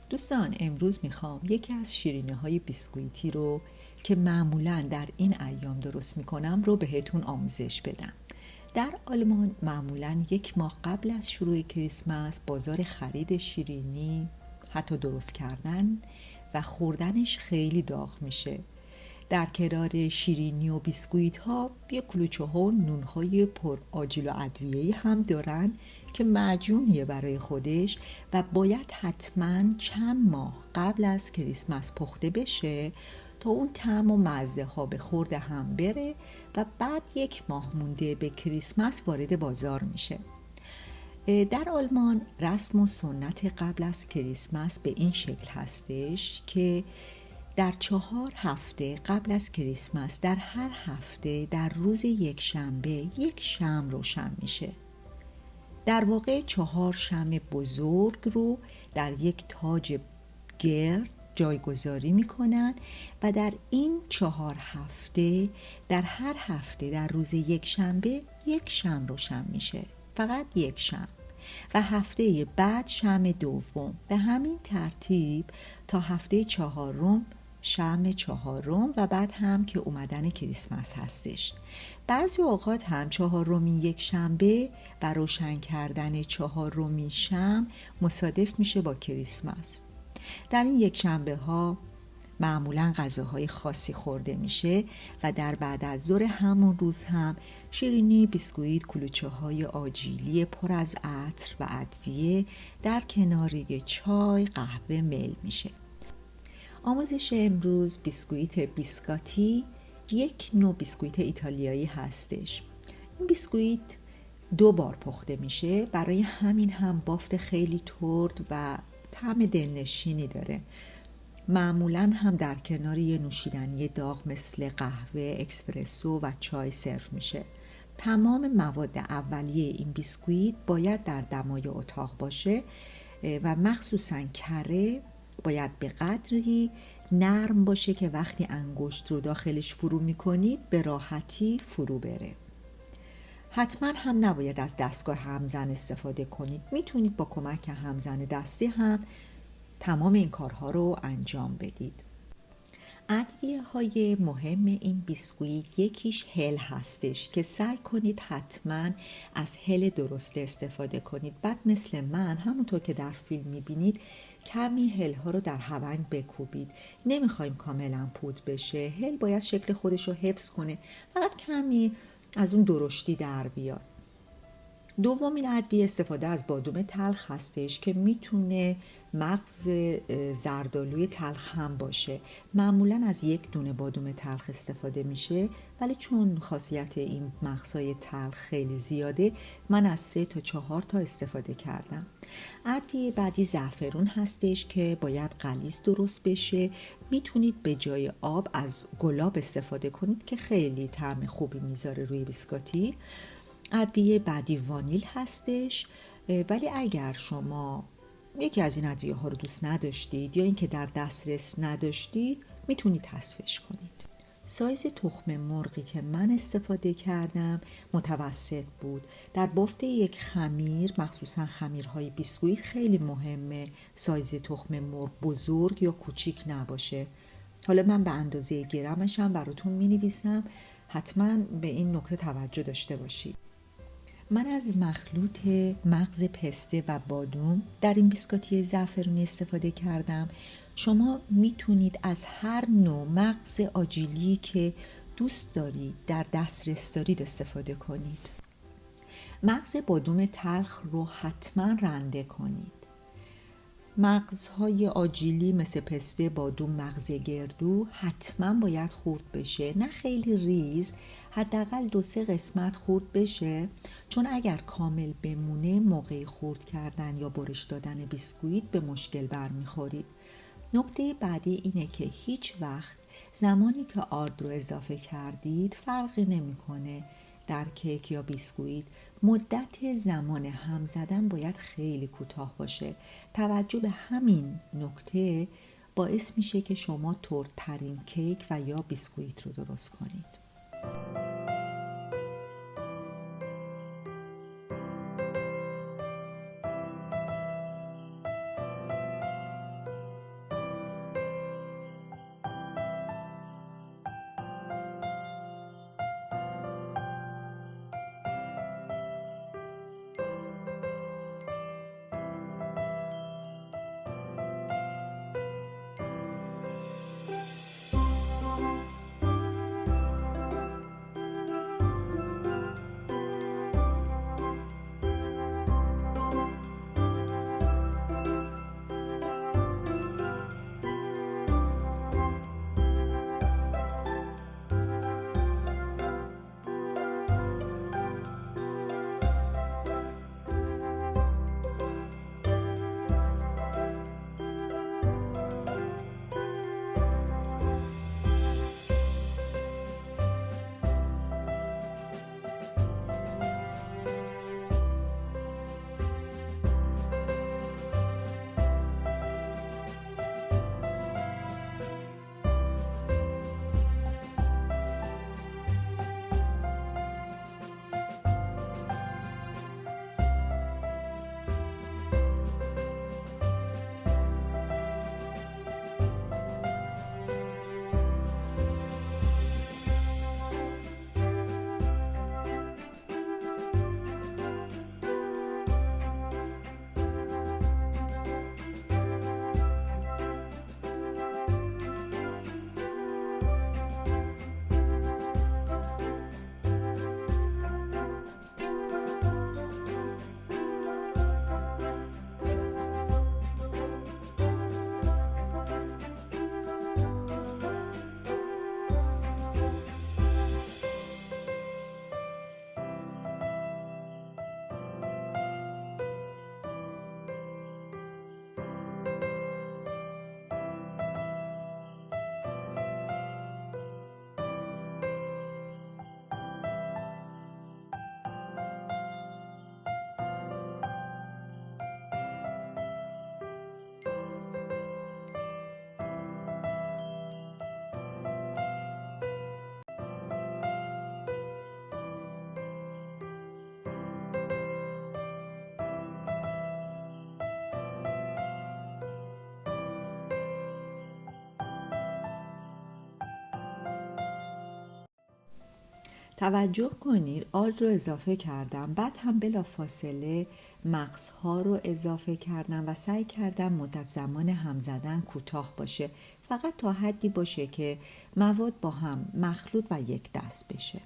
دوستان، امروز میخوام یکی از شیرینی‌های بیسکویتی رو که معمولاً در این ایام درست میکنم رو بهتون آموزش بدم. در آلمان معمولاً 1 ماه قبل از شروع کریسمس بازار خرید شیرینی، حتی درست کردن و خوردنش خیلی داغ میشه. در کنار شیرینی و بیسکویت ها یه کلوچه ها و نون های پر آجیل و ادویه‌ای هم دارن که معجونیه برای خودش و باید حتما چند ماه قبل از کریسمس پخته بشه تا اون طعم و مزه ها به خورد هم بره و بعد 1 ماه مونده به کریسمس وارد بازار میشه. در آلمان رسم و سنت قبل از کریسمس به این شکل هستش که در 4 هفته قبل از کریسمس در هر هفته در روز یکشنبه 1 شمع روشن میشه. در واقع 4 شمع بزرگ رو در یک تاج گرد جایگذاری میکنن و در این 4 هفته در هر هفته در روز یکشنبه 1 شمع روشن میشه، فقط 1 شمع، و هفته بعد شمع دوم، به همین ترتیب تا هفته 4 شمع 4 و بعد هم که اومدن کریسمس هستش. بعضی اوقات هم 4 یکشنبه و روشن کردن 4 شمع مصادف میشه با کریسمس. در این یکشنبه ها معمولا غذاهای خاصی خورده میشه و در بعد از ظهر همون روز هم شیرینی، بیسکویت، کلوچه های آجیلی پر از عطر و ادویه در کنار چای، قهوه میل میشه. آموزش امروز بیسکویت بیسکاتی، یک نوع بیسکویت ایتالیایی هستش. این بیسکویت 2 بار پخته میشه، برای همین هم بافت خیلی ترد و طعم دلنشینی داره. معمولاً هم در کنار یه نوشیدنی داغ مثل قهوه، اسپرسو و چای سرو میشه. تمام مواد اولیه این بیسکویت باید در دمای اتاق باشه و مخصوصاً کره باید به قدری نرم باشه که وقتی انگشت رو داخلش فرو میکنید به راحتی فرو بره. حتما هم نباید از دستگاه همزن استفاده کنید. میتونید با کمک همزن دستی هم تمام این کارها رو انجام بدید. ادویه های مهم این بیسکویت یکیش هل هستش که سعی کنید حتما از هل درسته استفاده کنید. بعد مثل من همونطور که در فیلم میبینید کمی هل ها رو در هونگ بکوبید. نمیخوایم کاملا پود بشه، هل باید شکل خودش رو حفظ کنه، فقط کمی از اون درشتی در بیاد. دومین ادویه استفاده از بادام تلخ هستش که میتونه مغز زردآلوی تلخ هم باشه. معمولا از 1 دونه بادام تلخ استفاده میشه، ولی چون خاصیت این مغزهای تلخ خیلی زیاده من از 3 تا 4 تا استفاده کردم. ادویه بعدی زعفرون هستش که باید غلیظ درست بشه. میتونید به جای آب از گلاب استفاده کنید که خیلی طعم خوبی میذاره روی بیسکویت. ادویه بعدی وانیل هستش، ولی اگر شما یکی از این ادویه ها رو دوست نداشتید یا اینکه در دسترس نداشتید میتونید حذفش کنید. سایز تخم مرغی که من استفاده کردم متوسط بود. در بافت یک خمیر، مخصوصا خمیرهای بیسکویت، خیلی مهمه سایز تخم مرغ بزرگ یا کوچیک نباشه. حالا من به اندازه گرمش هم براتون می نویسم، حتما به این نکته توجه داشته باشید. من از مخلوط مغز پسته و بادوم در این بیسکویت زعفرونی استفاده کردم. شما میتونید از هر نوع مغز آجیلی که دوست دارید در دسترس دارید استفاده کنید. مغز بادوم تلخ رو حتما رنده کنید. مغزهای آجیلی مثل پسته، بادوم، مغز گردو حتما باید خورد بشه، نه خیلی ریز، حداقل 2-3 قسمت خورد بشه، چون اگر کامل بمونه موقع خورد کردن یا برش دادن بیسکویت به مشکل برمیخورید. نکته بعدی اینه که هیچ وقت زمانی که آرد رو اضافه کردید فرقی نمیکنه. در کیک یا بیسکویت مدت زمان هم زدن باید خیلی کوتاه باشه. توجه به همین نکته باعث میشه که شما تردترین کیک و یا بیسکویت رو درست کنید. توجه کنید آرد رو اضافه کردم، بعد هم بلافاصله مغزها رو اضافه کردم و سعی کردم مدت زمان هم زدن کوتاه باشه، فقط تا حدی باشه که مواد با هم مخلوط و یک دست بشه.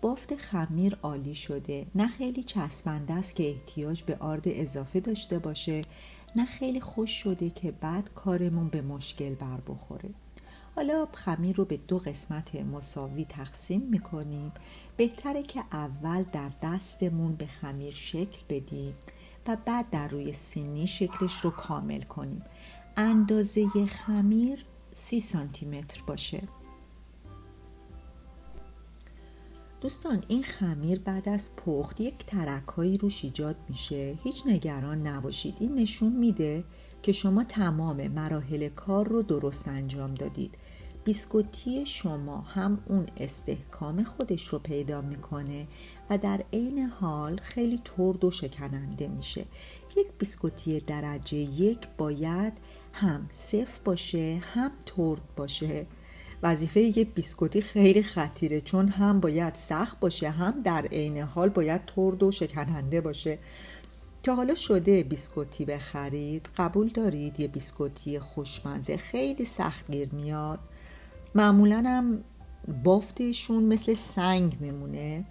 بافت خمیر عالی شده، نه خیلی چسبنده است که احتیاج به آرد اضافه داشته باشه، نه خیلی خوش شده که بعد کارمون به مشکل بر بخوره. حالا خمیر رو به 2 قسمت مساوی تقسیم میکنیم. بهتره که اول در دستمون به خمیر شکل بدیم و بعد در روی سینی شکلش رو کامل کنیم. اندازه خمیر 30 سانتی متر باشه. دوستان، این خمیر بعد از پخت یک ترک‌هایی روش ایجاد میشه. هیچ نگران نباشید. این نشون میده که شما تمام مراحل کار رو درست انجام دادید. بیسکویتی شما هم اون استحکام خودش رو پیدا میکنه و در عین حال خیلی ترد و شکننده میشه. یک بیسکویتی درجه 1 باید هم سفت باشه هم ترد باشه. وظیفه یک بیسکویتی خیلی خطیره، چون هم باید سخت باشه هم در عین حال باید ترد و شکننده باشه. تا حالا شده بیسکویتی بخرید؟ قبول دارید یه بیسکویتی خوشمزه خیلی سختگیر میاد؟ معمولاً هم بافتشون مثل سنگ میمونه،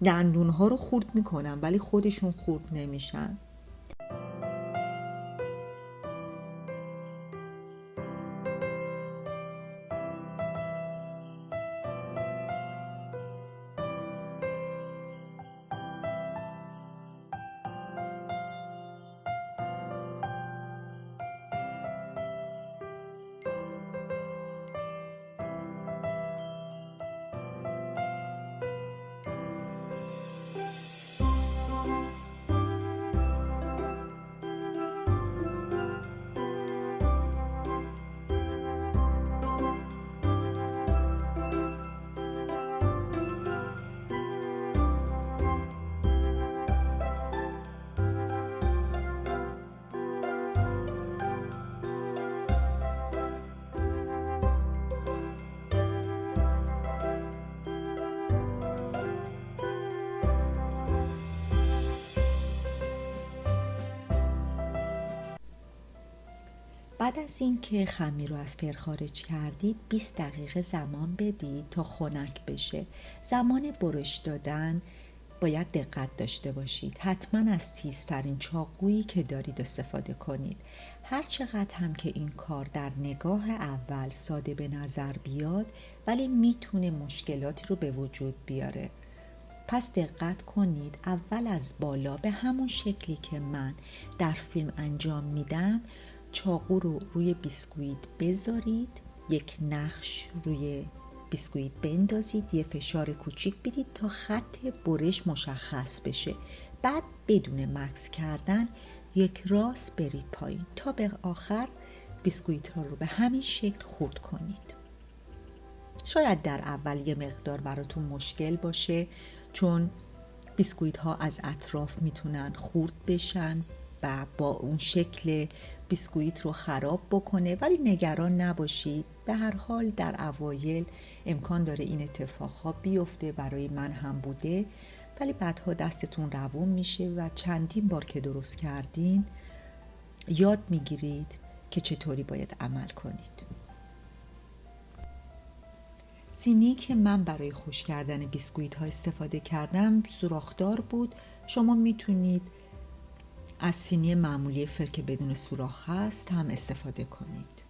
دندونها رو خورد میکنن ولی خودشون خورد نمیشن. بعد از اینکه خمیر رو از فر خارج کردید 20 دقیقه زمان بدید تا خنک بشه. زمان برش دادن باید دقت داشته باشید. حتما از تیزترین چاقویی که دارید استفاده کنید. هر چقدر هم که این کار در نگاه اول ساده به نظر بیاد ولی میتونه مشکلاتی رو به وجود بیاره. پس دقت کنید اول از بالا به همون شکلی که من در فیلم انجام میدم چاقو رو روی بیسکویت بذارید، یک نقش روی بیسکویت بندازید، یه فشار کوچیک بدید تا خط برش مشخص بشه. بعد بدون مکث کردن یک راست برید پایین تا به آخر بیسکویت ها رو به همین شکل خورد کنید. شاید در اول یه مقدار براتون مشکل باشه چون بیسکویت ها از اطراف میتونن خورد بشن و با اون شکل بیسکویت رو خراب بکنه، ولی نگران نباشید. به هر حال در اوایل امکان داره این اتفاقها بیفته، برای من هم بوده، ولی بعدها دستتون روون میشه و چندین بار که درست کردین یاد میگیرید که چطوری باید عمل کنید. سینی که من برای خوش کردن بیسکویت ها استفاده کردم سوراخدار بود. شما میتونید از سینی معمولی فرک بدون سوراخ هست هم استفاده کنید.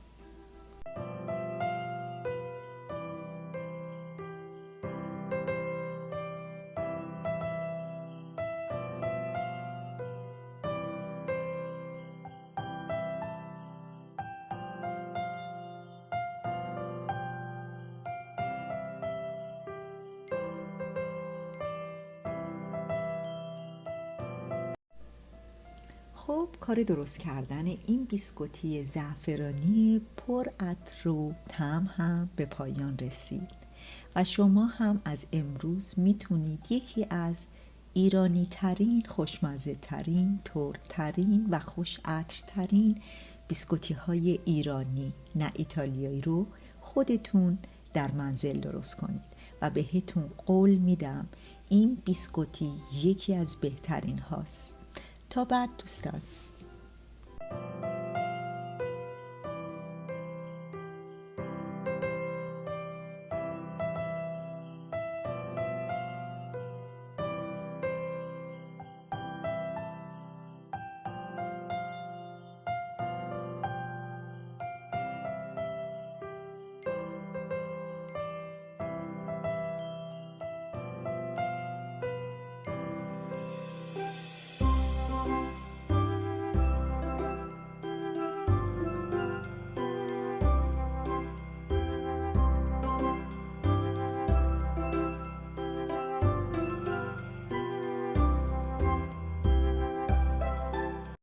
خب کار درست کردن این بیسکویتی زعفرانی پر عطر و طعم هم به پایان رسید و شما هم از امروز میتونید یکی از ایرانی ترین، خوشمزه ترین، ترین و خوش عطر ترین بیسکویتی های ایرانی نه ایتالیایی رو خودتون در منزل درست کنید و بهتون قول میدم این بیسکویتی یکی از بهترین هاست. تا بعد دوستان.